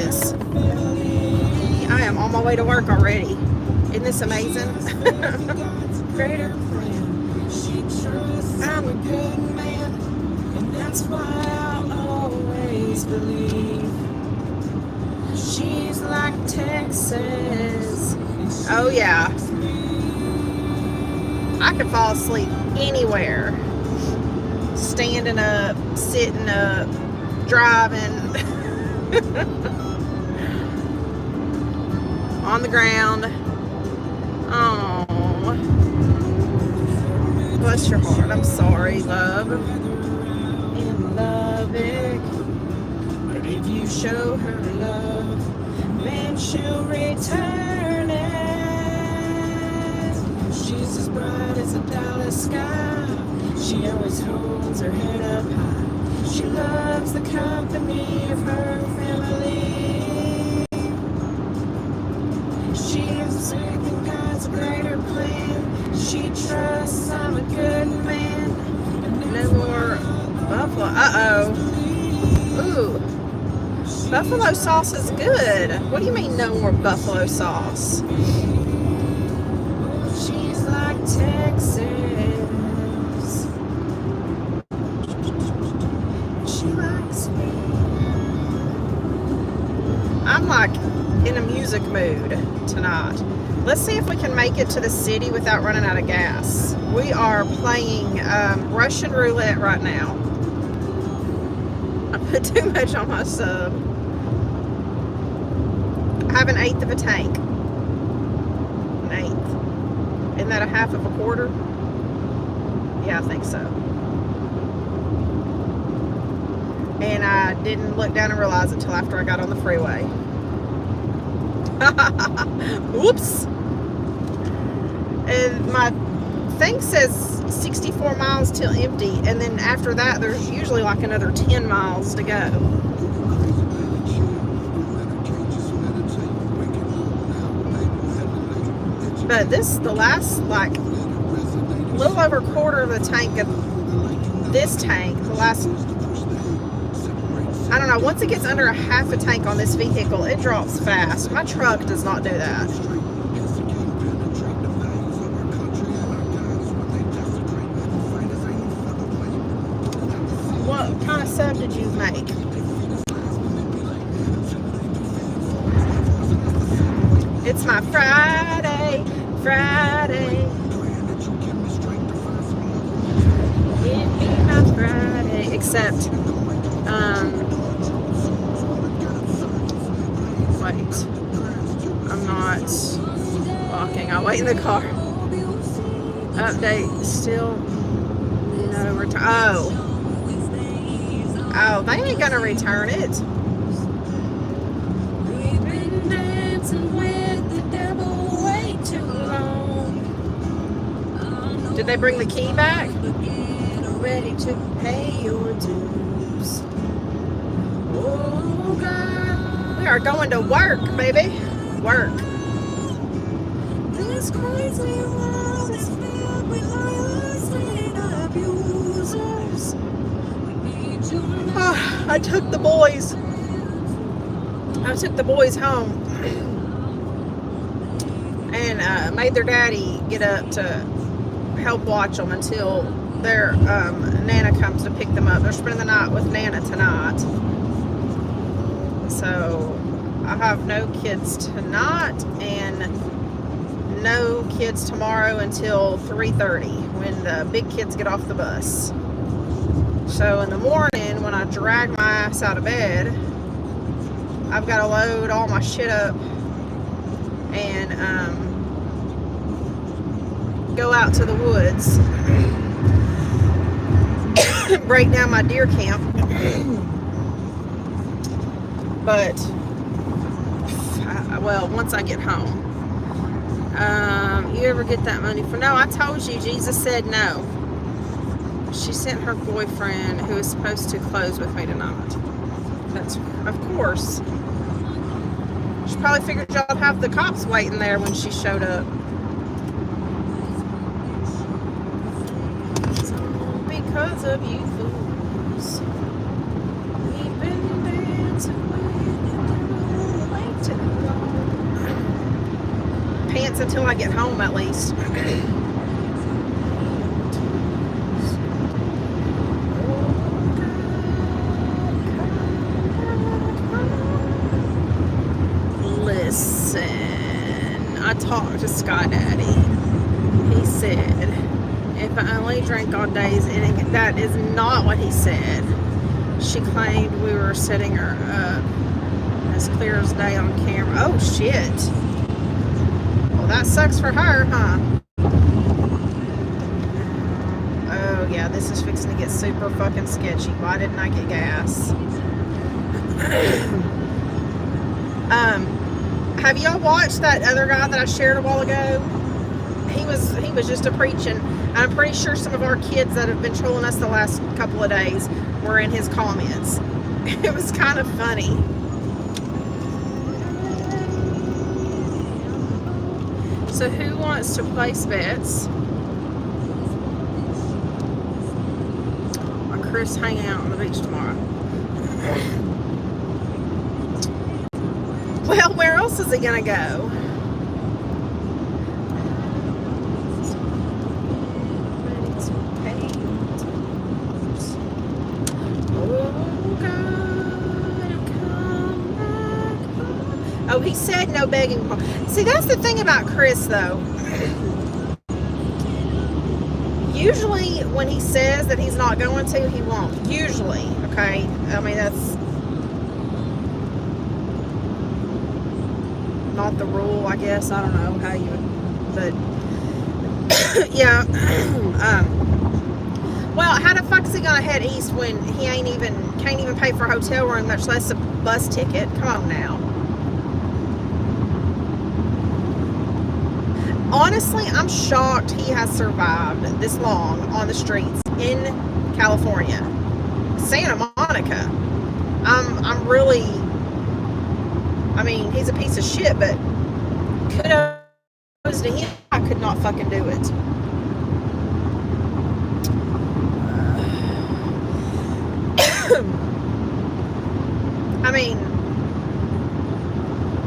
this. I am on my way to work already. Isn't this amazing? Greater plan. I'm a good man, and that's why I'll always believe. She's like Texas. Oh yeah. I could fall asleep anywhere. Standing up, sitting up, driving, on the ground. Oh, bless your heart. I'm sorry, love. In Lubbock, but if you show her love, then she'll return it. She's as bright as a Dallas sky. She always holds her head up high. She loves the company of her family. She is thinking God's a greater plan. She trusts I'm a good man. No more buffalo. Uh-oh. Ooh. Buffalo sauce is good. What do you mean no more buffalo sauce? She's like Texas. She likes me. I'm like in a music mood tonight. Let's see if we can make it to the city without running out of gas. We are playing Russian roulette right now. I put too much on my sub. I have an eighth of a tank. An eighth. Isn't that a half of a quarter? Yeah, I think so. And I didn't look down and realize it until after I got on the freeway. Whoops. And my thing says 64 miles till empty, and then after that there's usually like another 10 miles to go. But the last like little over a quarter of the tank of this tank, the last, I don't know, once it gets under a half a tank on this vehicle, it drops fast. My truck does not do that. What kind of sub did you make? It's my Friday. It be my Friday. Except, wait. I'm not walking. I'll wait in the car. Update. Still no return. Oh, they ain't gonna return it. We've been dancing with the devil way too long. Did they bring the key back? Ready to pay your dues. Oh God, we are going to work, baby. Work. This crazy world is filled with liars and abusers. I took the boys. Home and made their daddy get up to help watch them until their Nana comes to pick them up. They're spending the night with Nana tonight. So I have no kids tonight and no kids tomorrow until 3:30 when the big kids get off the bus. So in the morning when I drag my ass out of bed, I've got to load all my shit up and go out to the woods, break down my deer camp. But, well, once I get home. You ever get that money for? No, I told you, Jesus said no. She sent her boyfriend who is supposed to close with me tonight. That's, of course. She probably figured y'all have the cops waiting there when she showed up. Because of you fools, we've been dancing with the devil until I get home, at least. Listen, I talked to Sky Daddy. He said, if I only drank all days, and that is not what he said. She claimed we were setting her up as clear as day on camera. Oh, shit. Well, that sucks for her, huh? Oh, yeah, this is fixing to get super fucking sketchy. Why didn't I get gas? Have y'all watched that other guy that I shared a while ago? He was just a preaching. I'm pretty sure some of our kids that have been trolling us the last couple of days were in his comments. It was kind of funny. So who wants to place bets on Chris hanging out on the beach tomorrow? Well, where else is he gonna go? Oh, he said no begging. See, that's the thing about Chris, though. Usually, when he says that he's not going to, he won't. Usually, okay? I mean, that's not the rule, I guess. I don't know how you would, but yeah. Well, how the fuck is he gonna head east when he can't even pay for a hotel room, much less a bus ticket? Come on now. Honestly, I'm shocked he has survived this long on the streets in California, Santa Monica. I'm really, I mean, he's a piece of shit, but kudos to him. I could not fucking do it. I mean,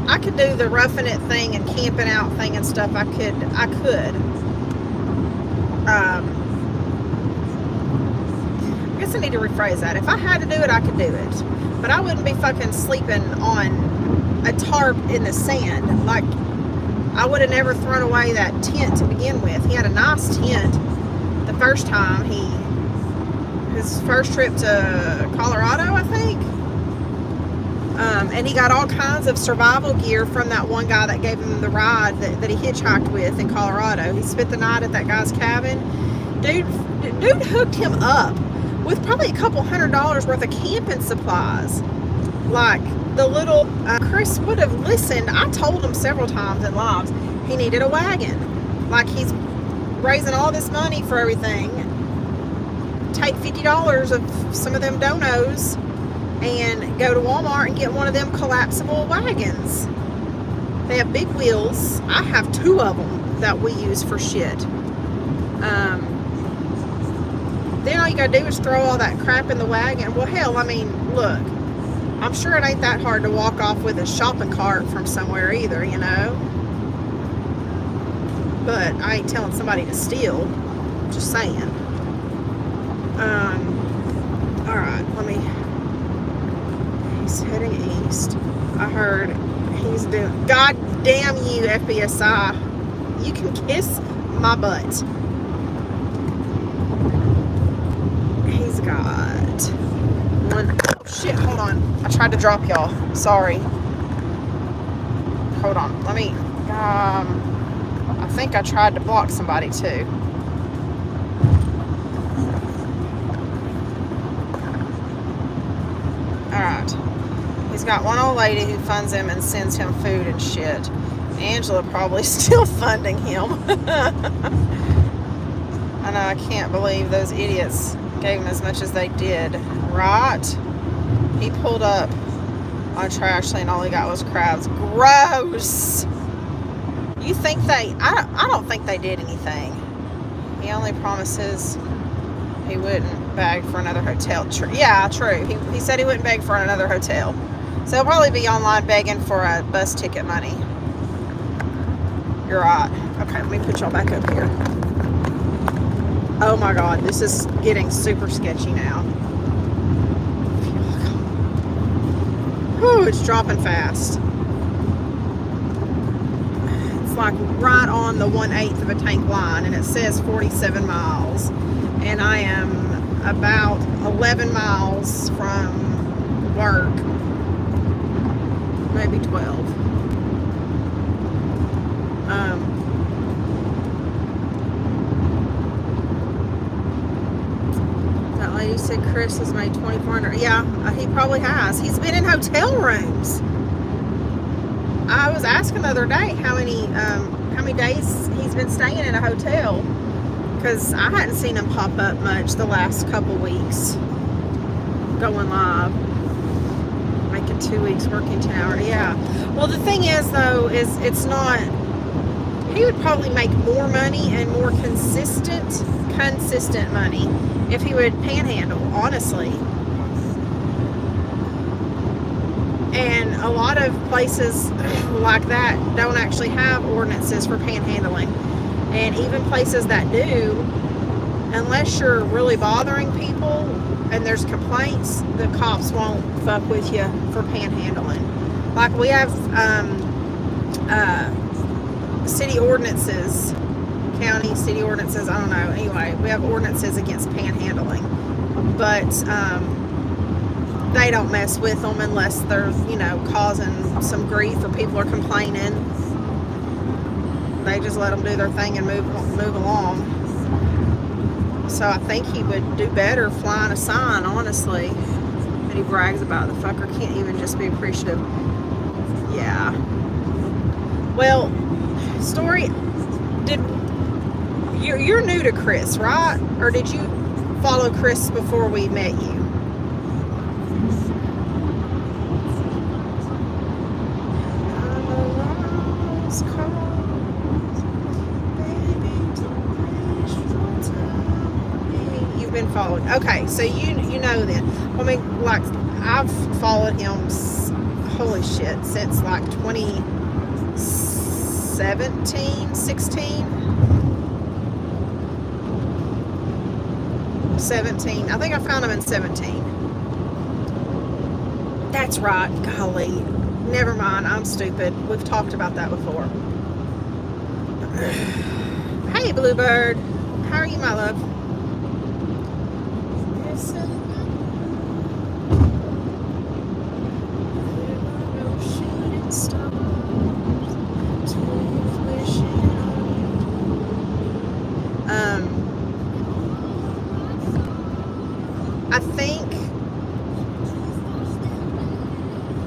I could do the roughing it thing and camping out thing and stuff. I could. I guess I need to rephrase that. If I had to do it, I could do it. But I wouldn't be fucking sleeping on a tarp in the sand. Like, I would have never thrown away that tent to begin with. He had a nice tent the first time. His first trip to Colorado, I think. And he got all kinds of survival gear from that one guy that gave him the ride that he hitchhiked with in Colorado. He spent the night at that guy's cabin. Dude hooked him up with probably a couple $100 worth of camping supplies. Like the little, Chris would have listened. I told him several times in lives he needed a wagon. Like, he's raising all this money for everything. Take $50 of some of them donos and go to Walmart and get one of them collapsible wagons. They have big wheels. I have 2 of them that we use for shit. Then all you gotta do is throw all that crap in the wagon. Well, hell, I mean, look, I'm sure it ain't that hard to walk off with a shopping cart from somewhere either, you know? But I ain't telling somebody to steal. Just saying. Alright, he's heading east. I heard he's doing, God damn you, FBSI. You can kiss my butt. He's got one, oh shit, hold on. I tried to drop y'all. Sorry. Hold on. Let me, I think I tried to block somebody too. Alright. He's got one old lady who funds him and sends him food and shit. Angela probably still funding him. I know, I can't believe those idiots gave him as much as they did. Right? He pulled up on trash and all he got was crabs. Gross! You think I don't think they did anything. He only promises he wouldn't beg for another hotel. Yeah, true. He said he wouldn't beg for another hotel. So he'll probably be online begging for a bus ticket money. You're right. Okay, let me put y'all back up here. Oh my God, this is getting super sketchy now. Whew, it's dropping fast. It's like right on the 1/8 of a tank line, and it says 47 miles. And I am about 11 miles from work, maybe 12. That lady said Chris has made $2,400. Yeah, he probably has. He's been in hotel rooms. I was asking the other day how many days he's been staying in a hotel, because I hadn't seen him pop up much the last couple weeks. Going live, making 2 weeks working 10 hours. Yeah. Well, the thing is though, is it's not. He would probably make more money and more consistent money if he would panhandle, honestly. And a lot of places like that don't actually have ordinances for panhandling. And even places that do, unless you're really bothering people and there's complaints, the cops won't fuck with you for panhandling. Like we have city ordinances, county city ordinances, I don't know. Anyway, we have ordinances against panhandling, but they don't mess with them unless they're, causing some grief or people are complaining. They just let them do their thing and move along. So I think he would do better flying a sign, honestly. And he brags about the fucker can't even just be appreciative. Yeah. Well, Story, you're new to Chris, right? Or did you follow Chris before we met you? You've been followed. Okay, so you know then. I mean, like, I've followed him, holy shit, since like 2017, 16. 17. I think I found him in 17. That's right. Golly. Never mind. I'm stupid. We've talked about that before. Hey, Bluebird. How are you, my love? I think,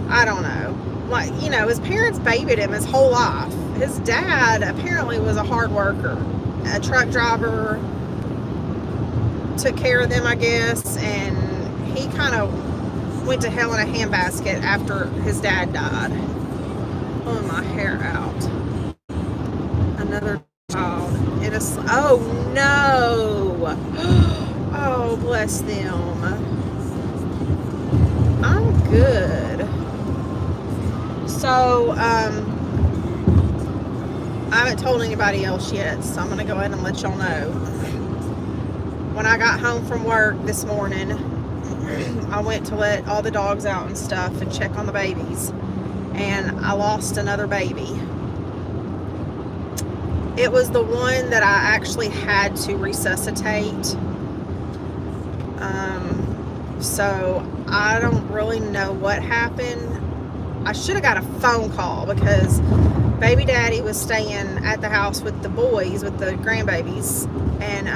I don't know, like, his parents babied him his whole life. His dad apparently was a hard worker, a truck driver, took care of them, I guess, and he kind of went to hell in a handbasket after his dad died. Pulling my hair out. Another child. Oh no! Oh, bless them. I'm good. So, I haven't told anybody else yet, so I'm going to go ahead and let y'all know. When I got home from work this morning, I went to let all the dogs out and stuff and check on the babies. And I lost another baby. It was the one that I actually had to resuscitate. So I don't really know what happened. I should have got a phone call because baby daddy was staying at the house with the boys, with the grandbabies, and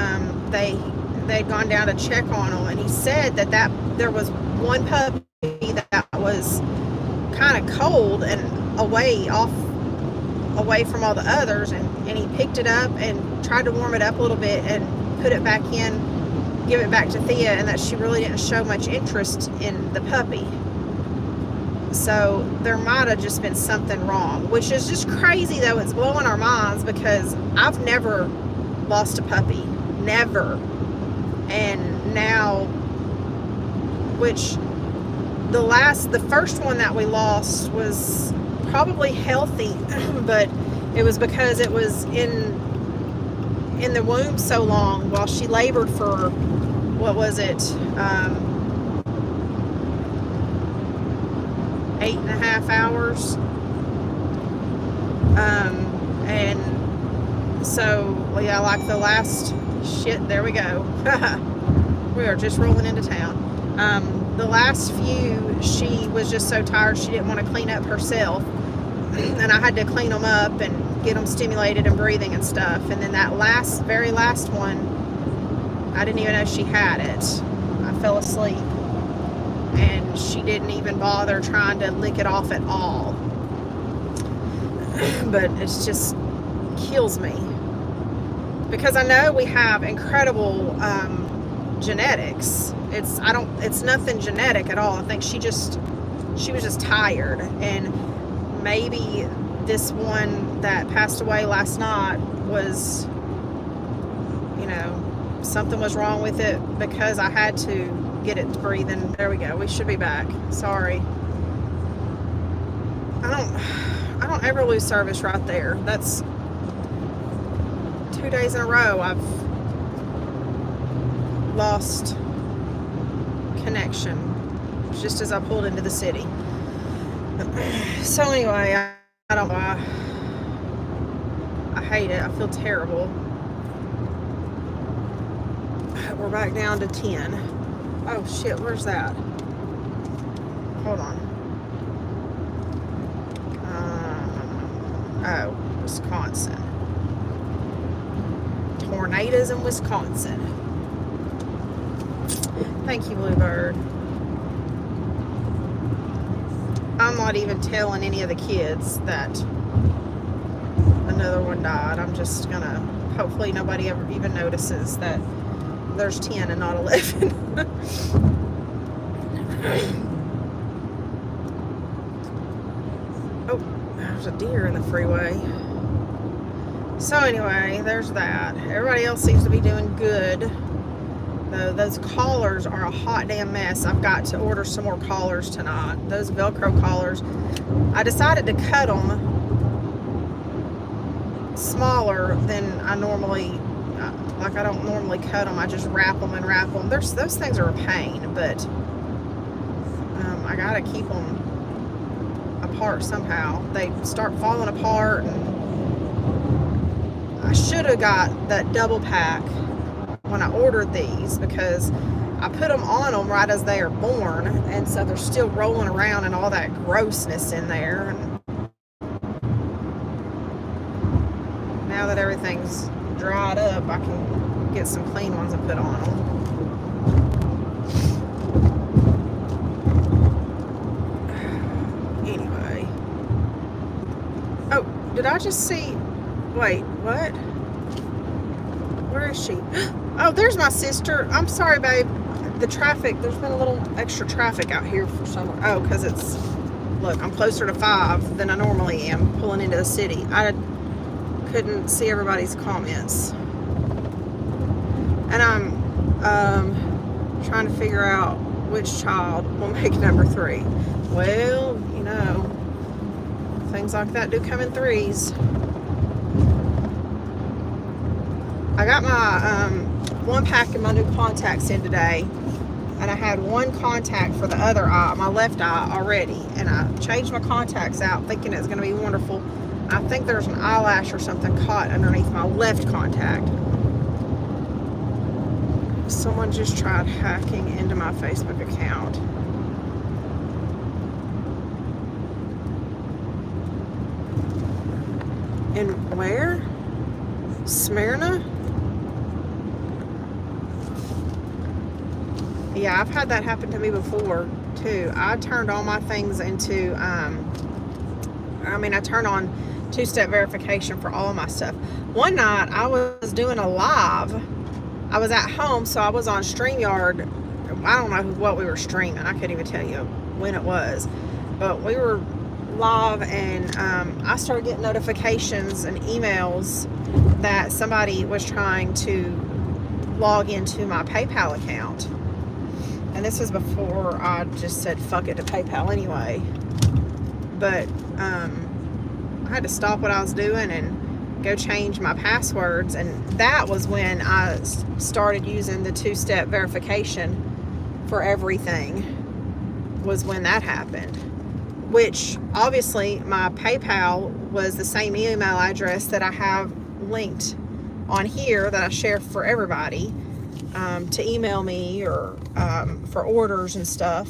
they'd gone down to check on them, and he said that there was one puppy that was kind of cold and away from all the others, and he picked it up and tried to warm it up a little bit and put it back in, give it back to Thea, and that she really didn't show much interest in the puppy. So there might have just been something wrong, which is just crazy though. It's blowing our minds because I've never lost a puppy, never. And now, which the first one that we lost was probably healthy, but It was because it was in the womb so long while she labored for, what was it, 8.5 hours. And so, yeah, like the last, shit, there we go. We are just rolling into town. The last few, she was just so tired she didn't want to clean up herself. And I had to clean them up and get them stimulated and breathing and stuff. And then that very last one, I didn't even know she had it. I fell asleep. And she didn't even bother trying to lick it off at all. But it's just kills me. Because I know we have incredible genetics. It's nothing genetic at all. I think she was just tired, and maybe this one that passed away last night was, something was wrong with it because I had to get it breathing. There we go. We should be back. Sorry. I don't ever lose service right there. That's 2 days in a row I've lost connection just as I pulled into the city. So anyway, I don't know. I hate it. I feel terrible. We're back down to 10. Oh shit, where's that? Hold on. Oh, Wisconsin. Tornadoes in Wisconsin. Thank you, Bluebird. I'm not even telling any of the kids that another one died. I'm just gonna, hopefully nobody ever even notices that there's 10 and not 11. Oh, there's a deer in the freeway. So anyway, there's that. Everybody else seems to be doing good. Though those collars are a hot damn mess. I've got to order some more collars tonight. Those Velcro collars. I decided to cut them smaller than I normally, like I don't normally cut them. I just wrap them and wrap them. Those things are a pain, but I gotta keep them apart somehow. They start falling apart, and I should have got that double pack when I ordered these, because I put them on them right as they are born, and so they're still rolling around and all that grossness in there. And now that everything's dried up, I can get some clean ones and put on them. Anyway. Oh, did I just see... Wait, what? Where is she? Oh, there's my sister. I'm sorry, babe. The traffic, there's been a little extra traffic out here for some... Oh, because it's... Look, I'm closer to 5 than I normally am pulling into the city. I couldn't see everybody's comments. And I'm trying to figure out which child will make number 3. Well, things like that do come in threes. I got my one pack of my new contacts in today, and I had one contact for the other eye, my left eye, already, and I changed my contacts out thinking it was going to be wonderful. I think there's an eyelash or something caught underneath my left contact. Someone just tried hacking into my Facebook account. And where? Smyrna? Yeah, I've had that happen to me before too. I turned all my things into I turned on 2-step verification for all of my stuff. One night I was doing a live. I was at home, so I was on StreamYard. I don't know what we were streaming. I couldn't even tell you when it was, but we were live, and I started getting notifications and emails that somebody was trying to log into my PayPal account. And this was before I just said fuck it to PayPal anyway. But I had to stop what I was doing and go change my passwords. And that was when I started using the two-step verification for everything, was when that happened. Which obviously my PayPal was the same email address that I have linked on here that I share for everybody to email me or for orders and stuff.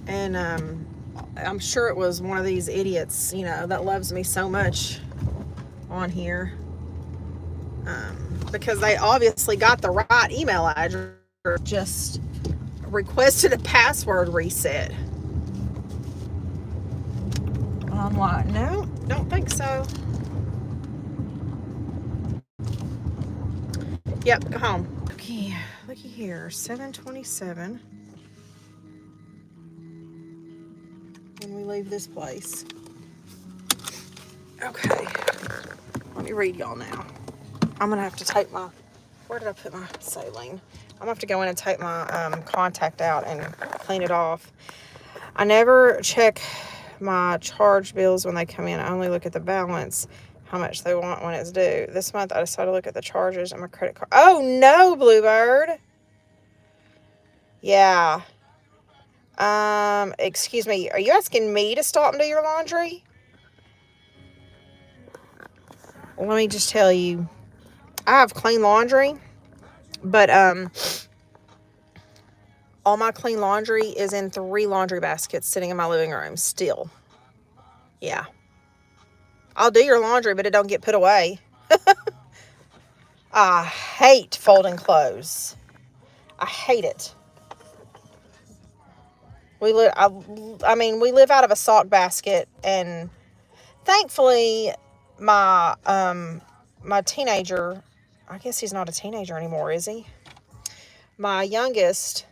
And I'm sure it was one of these idiots, you know, that loves me so much on here, because they obviously got the right email address, just requested a password reset. I'm like, no, don't think so. Yep, go home. Okay, looky here, 7:27. When we leave this place. Okay, let me read y'all now. I'm gonna have to take my, where did I put my saline? I'm gonna have to go in and take my contact out and clean it off. I never check my charge bills when they come in. I only look at the balance, how much they want when it's due. This month I decided to look at the charges and my credit card. Oh no, Bluebird. Yeah. Excuse me, are you asking me to stop and do your laundry? Let me just tell you, I have clean laundry, but all my clean laundry is in 3 laundry baskets sitting in my living room still. Yeah. I'll do your laundry, but it don't get put away. I hate folding clothes. I hate it. We live out of a sock basket, and thankfully my my teenager, I guess he's not a teenager anymore, is he? My youngest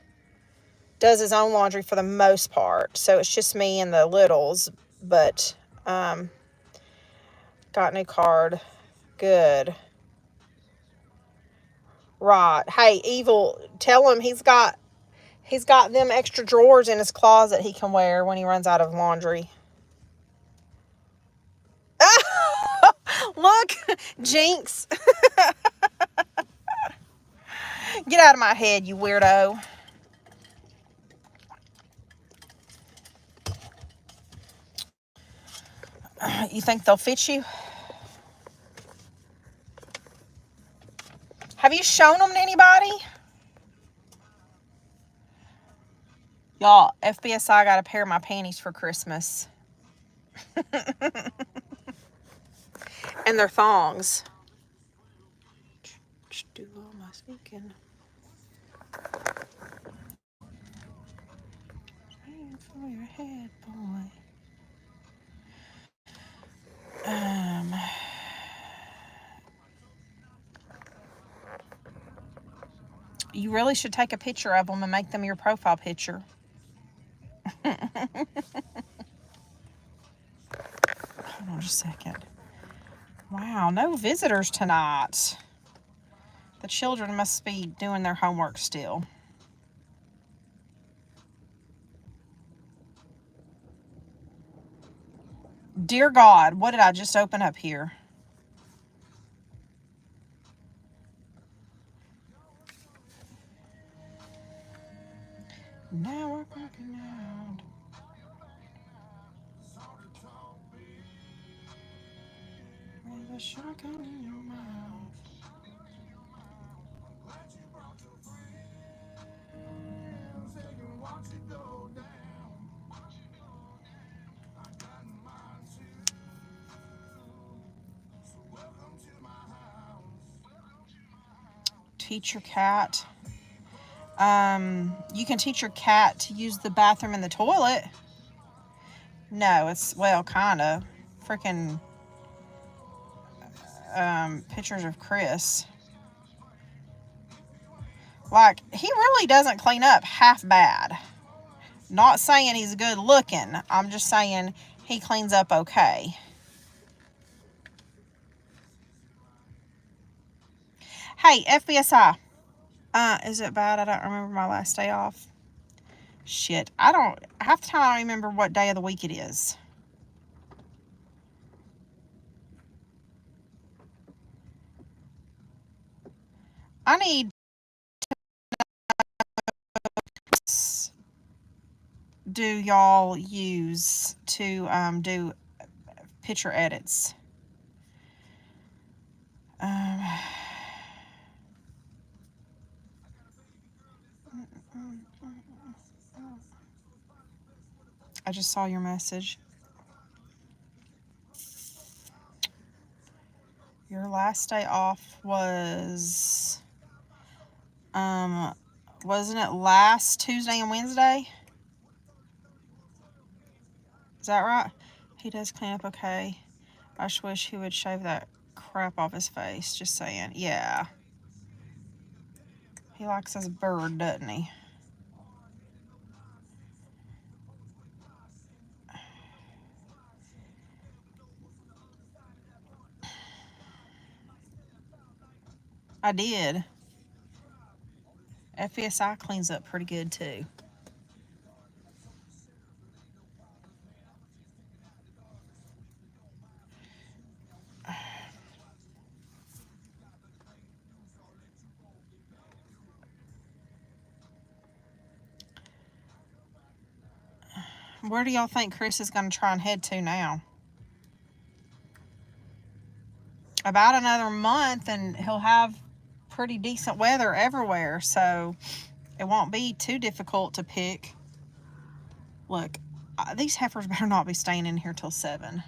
does his own laundry for the most part, so it's just me and the littles. But got new card. Good. Right. Hey, Evil, tell him he's got them extra drawers in his closet he can wear when he runs out of laundry. Look, Jinx. Get out of my head, you weirdo. You think they'll fit you? Have you shown them to anybody? Y'all, FBSI got a pair of my panties for Christmas. And they're thongs. Do all my speaking. Aim for your head, boy. You really should take a picture of them and make them your profile picture. Hold on just a second. Wow, no visitors tonight. The children must be doing their homework still. Dear God, what did I just open up here? Now we're working out. With a shark out in your mouth. Teach your cat. You can teach your cat to use the bathroom and the toilet. No, it's, well, kinda. Freaking pictures of Chris. Like, he really doesn't clean up half bad. Not saying he's good looking. I'm just saying he cleans up okay. Hey, FBSI. Is it bad? I don't remember my last day off. Shit. Half the time I don't remember what day of the week it is. I need do y'all use to do picture edits? I just saw your message. Your last day off was, wasn't it last Tuesday and Wednesday? Is that right? He does clean up okay. I just wish he would shave that crap off his face. Just saying. Yeah. He likes his bird, doesn't he? I did. FSI cleans up pretty good too. Where do y'all think Chris is going to try and head to now? About another month and he'll have pretty decent weather everywhere, so it won't be too difficult to pick. Look, these heifers better not be staying in here till 7.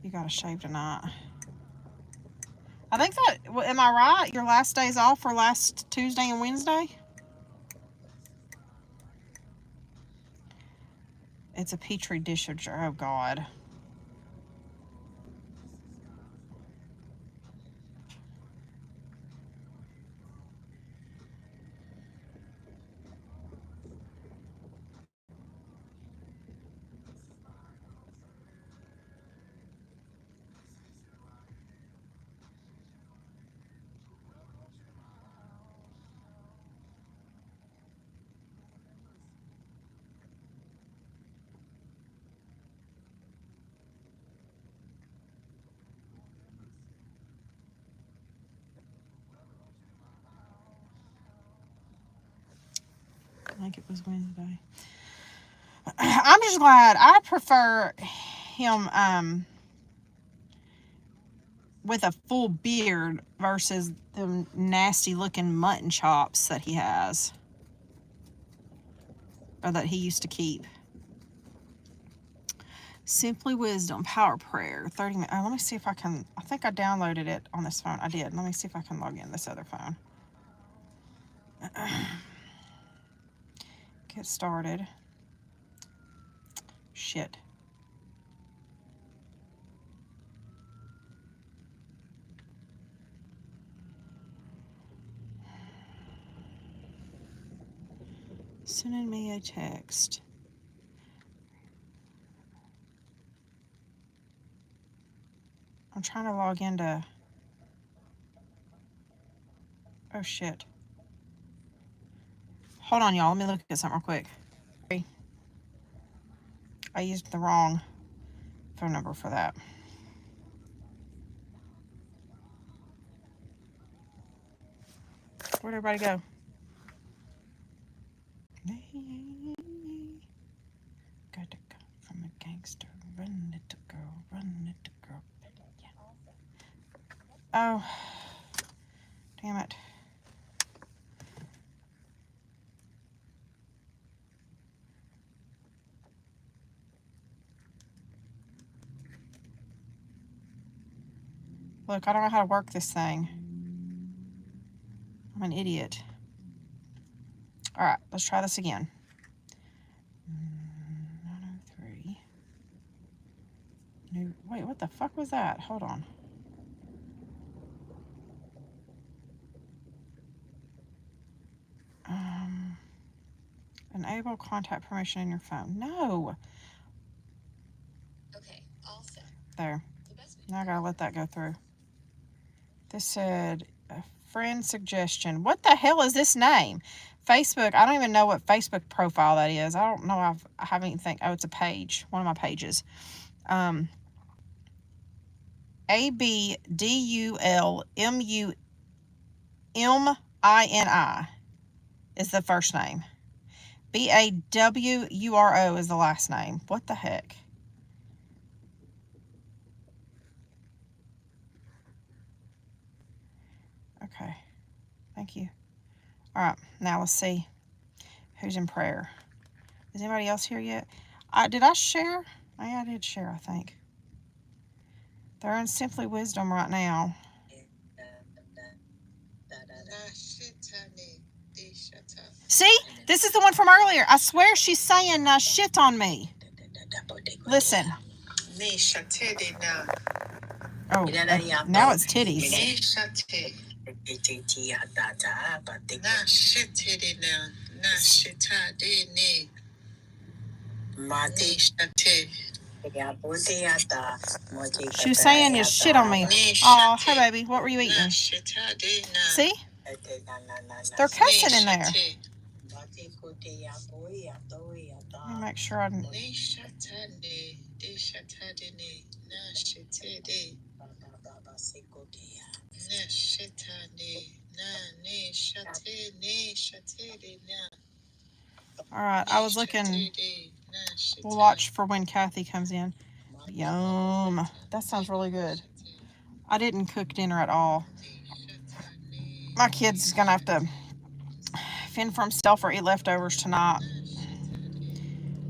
You got to shave tonight. I think that, am I right? Your last days off were last Tuesday and Wednesday? It's a Petri dish. Oh, God. I think it was Wednesday. I'm just glad. I prefer him with a full beard versus the nasty looking mutton chops that he has. Or that he used to keep. Simply Wisdom Power Prayer 30 minutes. Let me see if I can. I think I downloaded it on this phone. I did. Let me see if I can log in this other phone. Get started. Shit. Sending me a text. I'm trying to log into. Oh shit. Hold on, y'all. Let me look at something real quick. I used the wrong phone number for that. Where'd everybody go? Got to come from a gangster. Run, little girl. Run, little girl. Yeah. Oh. Damn it. Look, I don't know how to work this thing. I'm an idiot. All right, let's try this again. 903. Wait, what the fuck was that? Hold on. Enable contact permission in your phone. No. Okay, all set. There. Now I gotta let that go through. This said a friend suggestion. What the hell is this name? Facebook. I don't even know what Facebook profile that is. I don't know. I haven't even think. Oh, it's a page. One of my pages. ABDULMUNIZ M-I-N-I is the first name. B-A-W-U-R-O is the last name. What the heck? Okay. Thank you. All right. Now let's see who's in prayer. Is anybody else here yet? Did I share? Yeah, I did share, I think. They're in Simply Wisdom right now. See? This is the one from earlier. I swear she's saying shit on me. Listen. Oh, now it's titties. She was saying your shit on me. Oh, hey baby, what were you eating? See? They're cussing in there. Let me make sure I didn't. All right, I was looking. We'll watch for when Kathy comes in. Yum. That sounds really good. I didn't cook dinner at all. My kid's going to have to fend for himself or eat leftovers tonight.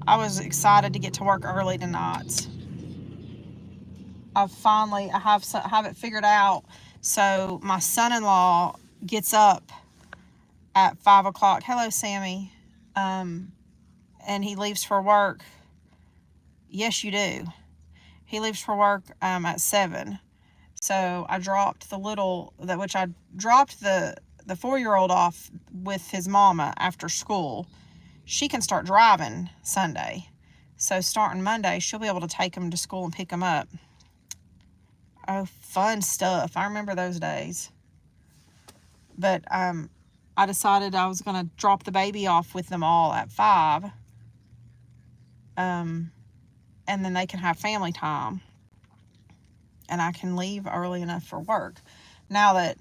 I was excited to get to work early tonight. I have it figured out. So my son-in-law gets up at 5 o'clock. Hello, Sammy. And he leaves for work. Yes, you do. He leaves for work at 7. So I dropped the 4-year-old off with his mama after school. She can start driving Sunday. So starting Monday, she'll be able to take him to school and pick him up. Oh, fun stuff. I remember those days. But I decided I was going to drop the baby off with them all at 5. And then they can have family time. And I can leave early enough for work. Now that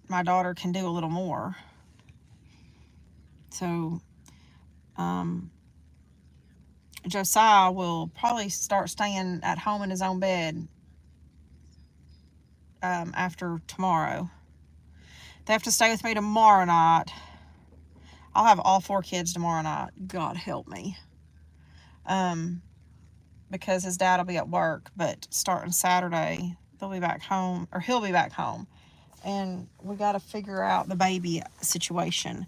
my daughter can do a little more. So, Josiah will probably start staying at home in his own bed after tomorrow. They have to stay with me tomorrow night. I'll have all 4 kids tomorrow night. God help me. Because his dad will be at work, but starting Saturday, they'll be back home, or he'll be back home. And we got to figure out the baby situation.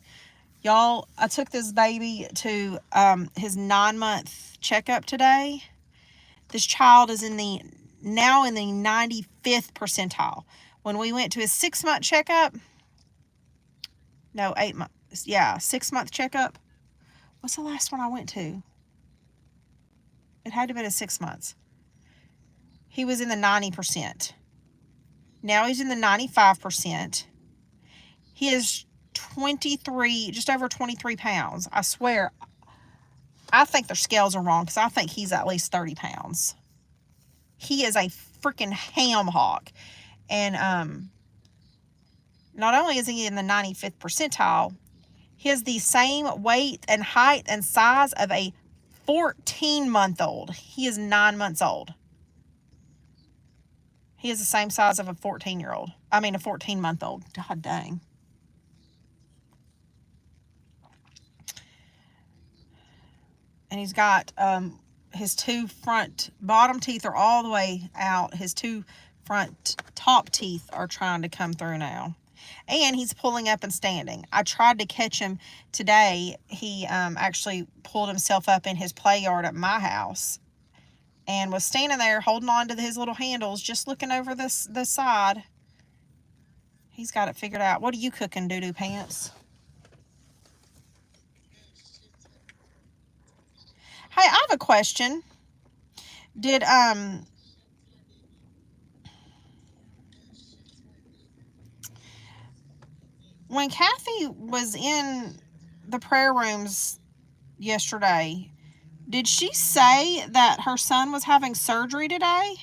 Y'all, I took this baby to his 9-month checkup today. This child is now in the 95th percentile. When we went to his 6-month checkup, no, 8 months, yeah, 6-month checkup. What's the last one I went to? It had to be 6 months. He was in the 90%. Now he's in the 95%. He is 23, just over 23 pounds. I swear, I think their scales are wrong because I think he's at least 30 pounds. He is a freaking ham hock. And not only is he in the 95th percentile, he has the same weight and height and size of a 14-month-old. He is 9 months old. He is the same size of a 14-year-old. I mean, a 14-month-old. God dang. And he's got his 2 bottom teeth are all the way out. His 2 top teeth are trying to come through now. And he's pulling up and standing. I tried to catch him today. He actually pulled himself up in his play yard at my house and was standing there holding on to his little handles, just looking over the side. He's got it figured out. What are you cooking, Doo-Doo Pants? Hey, I have a question. Did when Kathy was in the prayer rooms yesterday, did she say that her son was having surgery today?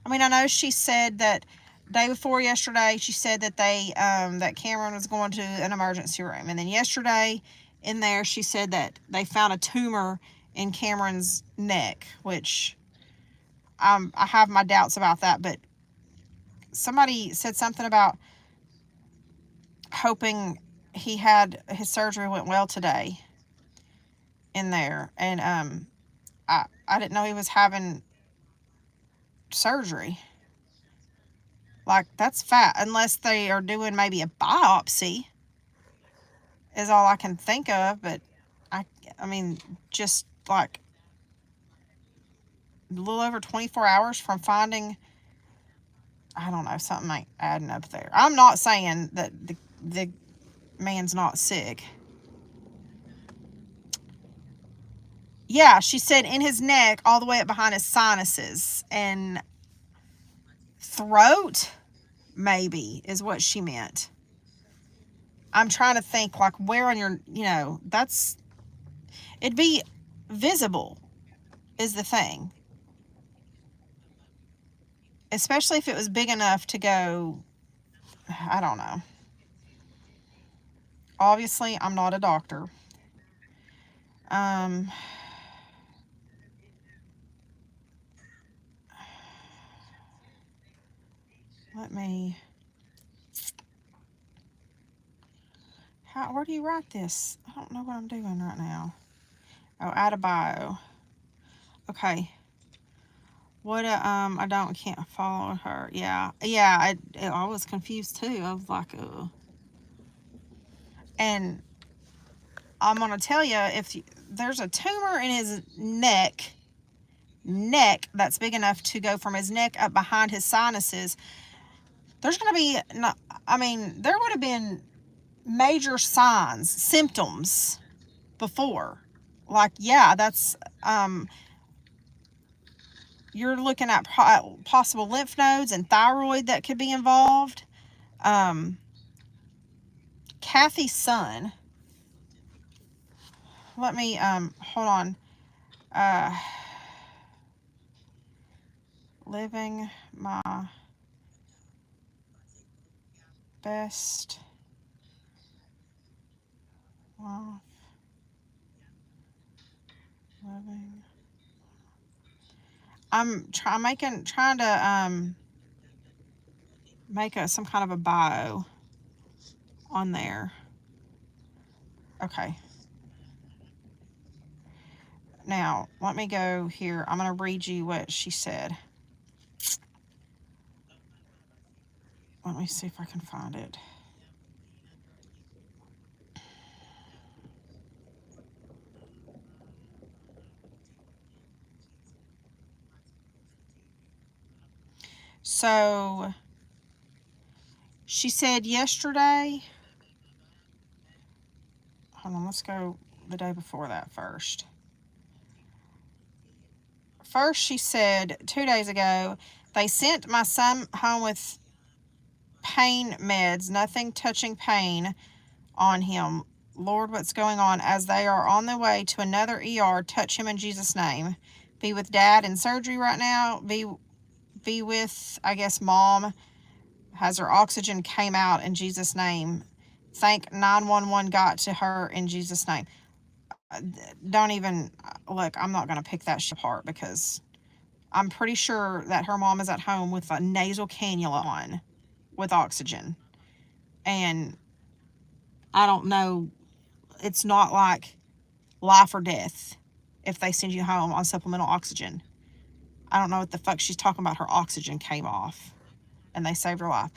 I mean, I know she said that day before yesterday, she said that that Cameron was going to an emergency room. And then yesterday in there, she said that they found a tumor in Cameron's neck, which I have my doubts about that. But somebody said something about hoping his surgery went well today in there. And I didn't know he was having surgery. Like, that's fat, unless they are doing maybe a biopsy, is all I can think of. But I mean, just like a little over 24 hours from finding, I don't know, something ain't adding up there. I'm not saying that the man's not sick. Yeah, she said in his neck, all the way up behind his sinuses and throat, maybe, is what she meant. I'm trying to think, like, where on your, it'd be visible is the thing. Especially if it was big enough to go, I don't know. Obviously, I'm not a doctor. Where do you write this? I don't know what I'm doing right now. Oh, add a bio. Okay. Can't follow her. Yeah, I was confused too. I was like, ugh. And I'm going to tell you, if there's a tumor in his neck that's big enough to go from his neck up behind his sinuses, there's going to be, there would have been major symptoms before. Like, yeah, that's, you're looking at possible lymph nodes and thyroid that could be involved. Kathy's son, let me, hold on. Living my best life. Living. I'm trying to make some kind of a bio on there. Okay. Now, let me go here. I'm going to read you what she said. Let me see if I can find it. So, she said yesterday, hold on, let's go the day before that first. First, she said 2 days ago, they sent my son home with pain meds, nothing touching pain on him. Lord, what's going on? As they are on their way to another ER, touch him in Jesus' name. Be with Dad in surgery right now. Be with, I guess, Mom. Has her oxygen came out in Jesus' name. Thank 911 got to her in Jesus' name. Don't even, look, I'm not going to pick that shit apart, because I'm pretty sure that her mom is at home with a nasal cannula on with oxygen. And I don't know, it's not like life or death if they send you home on supplemental oxygen. I don't know what the fuck she's talking about. Her oxygen came off and they saved her life.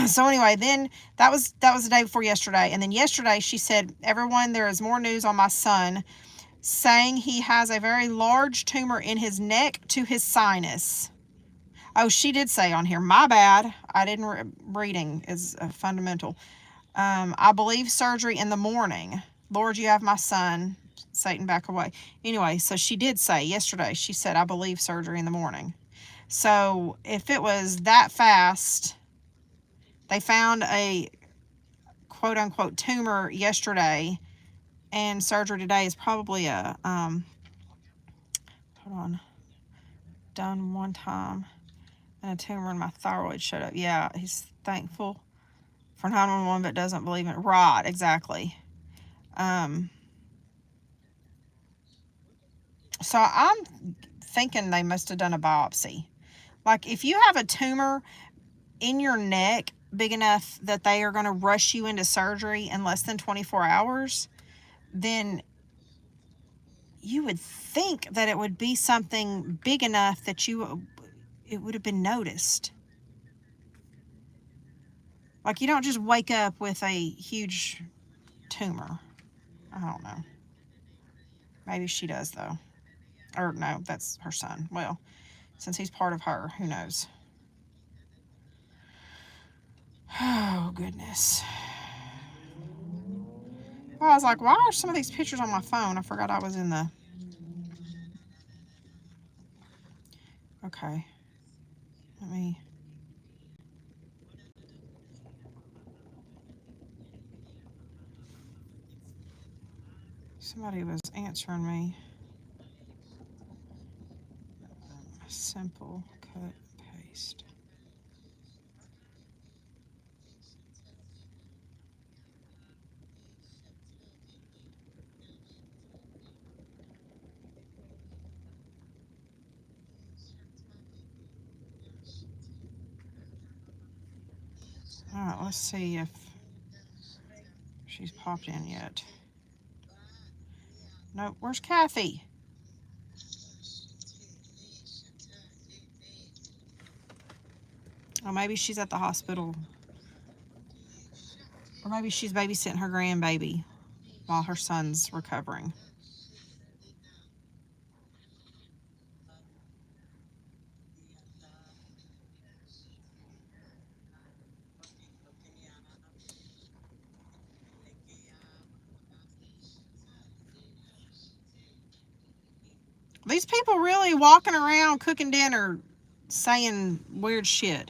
So anyway, then that was the day before yesterday. And then yesterday she said, everyone, there is more news on my son, saying he has a very large tumor in his neck to his sinus. Oh, she did say on here, my bad. I didn't, reading is fundamental. I believe surgery in the morning. Lord, you have my son. Satan, back away. Anyway, so she did say yesterday, she said, I believe surgery in the morning. So if it was that fast, they found a quote unquote tumor yesterday, and surgery today is probably a, hold on, done one time. And a tumor in my thyroid showed up. Yeah, he's thankful for 911 but doesn't believe in it. Right, exactly. So I'm thinking they must have done a biopsy. Like, if you have a tumor in your neck big enough that they are going to rush you into surgery in less than 24 hours, then you would think that it would be something big enough that it would have been noticed. Like, you don't just wake up with a huge tumor. I don't know. Maybe she does, though. Or no, that's her son. Well, since he's part of her, who knows? Oh, goodness. Well, I was like, why are some of these pictures on my phone? I forgot I was in the... Okay. Let me... Somebody was answering me. Simple cut paste. All right, let's see if she's popped in yet. Nope, where's Kathy? Oh, maybe she's at the hospital. Or maybe she's babysitting her grandbaby while her son's recovering. These people really walking around cooking dinner saying weird shit.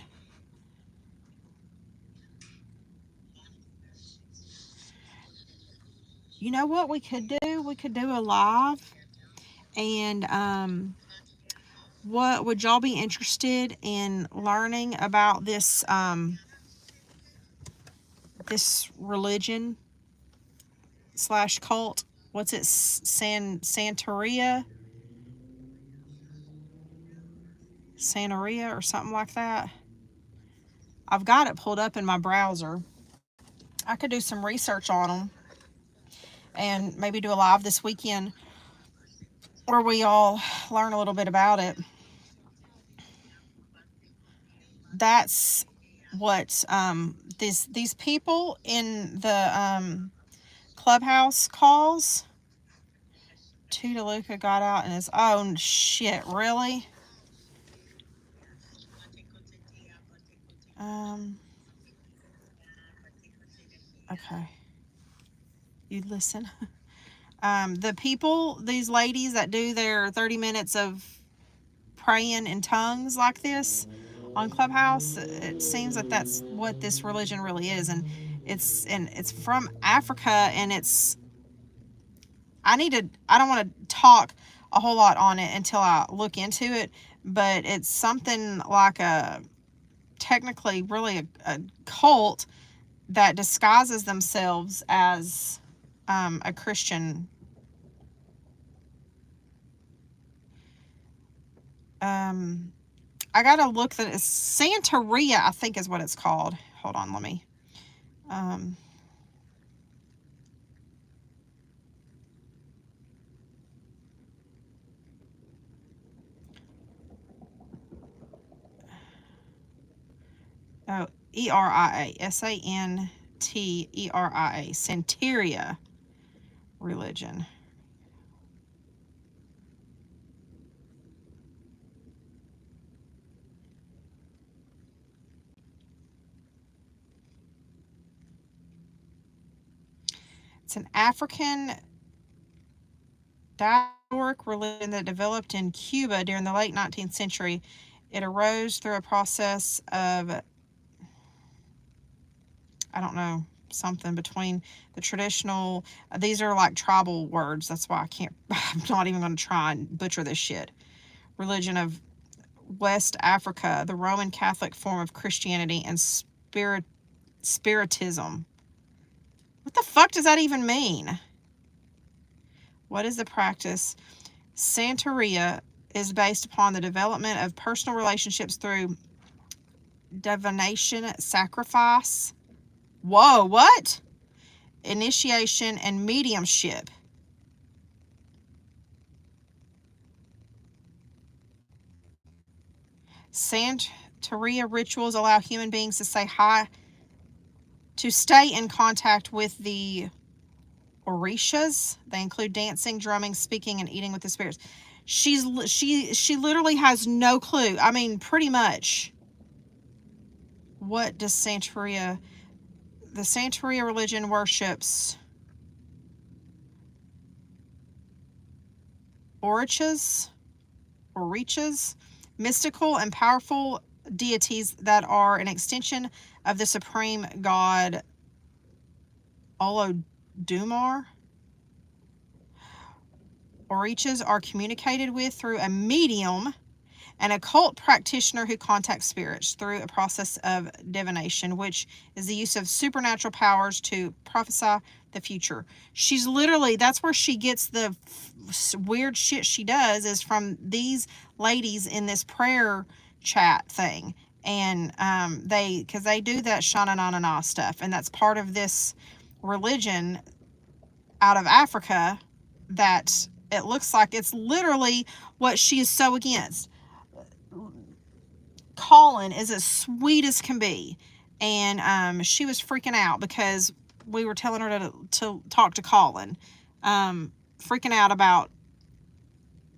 You know what we could do? We could do a live. And what would y'all be interested in learning about this this religion / cult? What's it? Santeria or something like that. I've got it pulled up in my browser. I could do some research on them and maybe do a live this weekend where we all learn a little bit about it. That's what these people in the clubhouse calls. DeLuca got out in his own shit. Really? Okay. You listen. The people, these ladies that do their 30 minutes of praying in tongues like this on Clubhouse, it seems that that's what this religion really is. And it's from Africa, and I don't want to talk a whole lot on it until I look into it, but it's something like technically really a cult that disguises themselves as a Christian. I gotta look that it's Santeria, I think is what it's called. Hold on, let me. Oh, Eria, Santeria, Santeria religion. It's an African diasporic religion that developed in Cuba during the late 19th century. It arose through a process of, I don't know, something between the traditional, these are like tribal words, that's why I'm not even going to try and butcher this shit. Religion of West Africa, the Roman Catholic form of Christianity, and Spiritism. What the fuck does that even mean? What is the practice? Santeria is based upon the development of personal relationships through divination, sacrifice. Whoa, what? Initiation and mediumship. Santeria rituals allow human beings to stay in contact with the orishas. They include dancing, drumming, speaking, and eating with the spirits. She literally has no clue. I mean, pretty much. What does Santeria? The Santeria religion worships orichas, mystical and powerful deities that are an extension of the supreme god Olodumare. Orichas are communicated with through a medium, an occult practitioner who contacts spirits through a process of divination, which is the use of supernatural powers to prophesy the future. She's literally, that's where she gets the weird shit she does, is from these ladies in this prayer chat thing. And because they do that Shana Na Na Na stuff, and that's part of this religion out of Africa that it looks like it's literally what she is so against. Colin is as sweet as can be, and she was freaking out because we were telling her to talk to Colin, freaking out about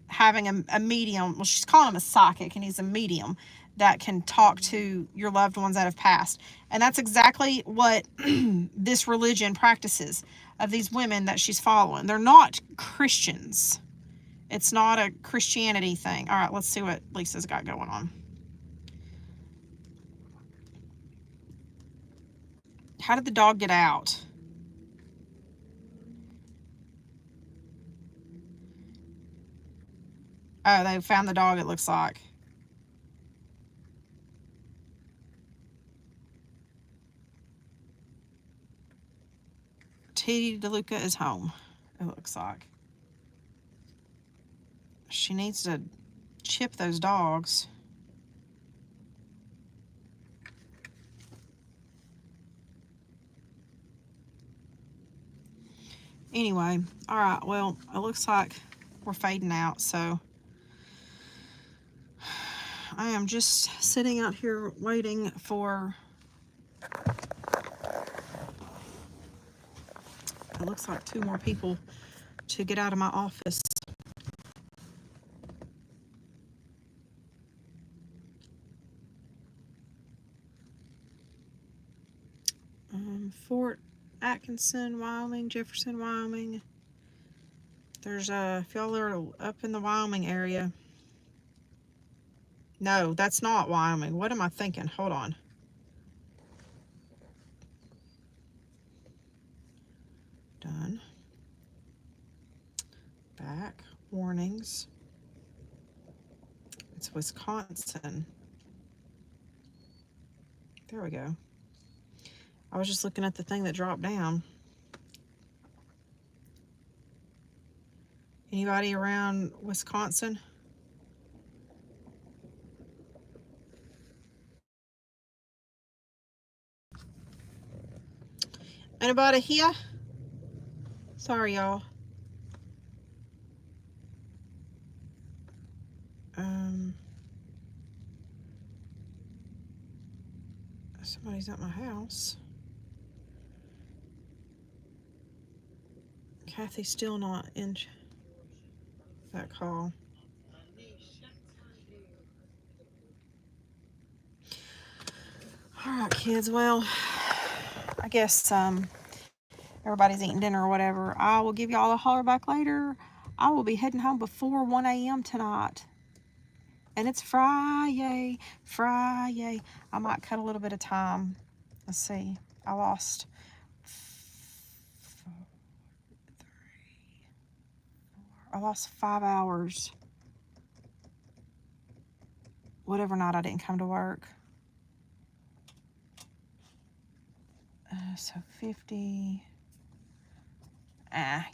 having a medium. Well, she's calling him a psychic, and he's a medium that can talk to your loved ones that have passed. And that's exactly what this religion practices of these women that she's following. They're not Christians. It's not a Christianity thing. All right, let's see what Lisa's got going on. How did the dog get out? Oh, they found the dog, it looks like. T. DeLuca is home, it looks like. She needs to chip those dogs. Anyway, all right, well, it looks like we're fading out, so I am just sitting out here waiting for, it looks like 2 more people to get out of my office. Fort Atkinson, Wyoming, Jefferson, Wyoming. There's if y'all are up in the Wyoming area. No, that's not Wyoming. What am I thinking? Hold on. Done. Back. Warnings. It's Wisconsin. There we go. I was just looking at the thing that dropped down. Anybody around Wisconsin? Anybody here? Sorry, y'all. Somebody's at my house. Kathy's still not in that call. All right, kids. Well, I guess everybody's eating dinner or whatever. I will give y'all a holler back later. I will be heading home before 1 a.m. tonight. And it's Friday. Friday. I might cut a little bit of time. Let's see. I lost 5 hours. whatever night I didn't come to work. So 50.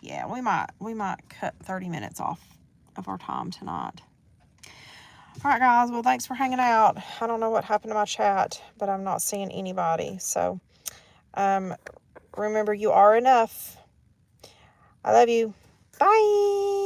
Yeah, we might cut 30 minutes off of our time tonight. All right, guys. Well, thanks for hanging out. I don't know what happened to my chat, but I'm not seeing anybody. So, remember, you are enough. I love you. Bye.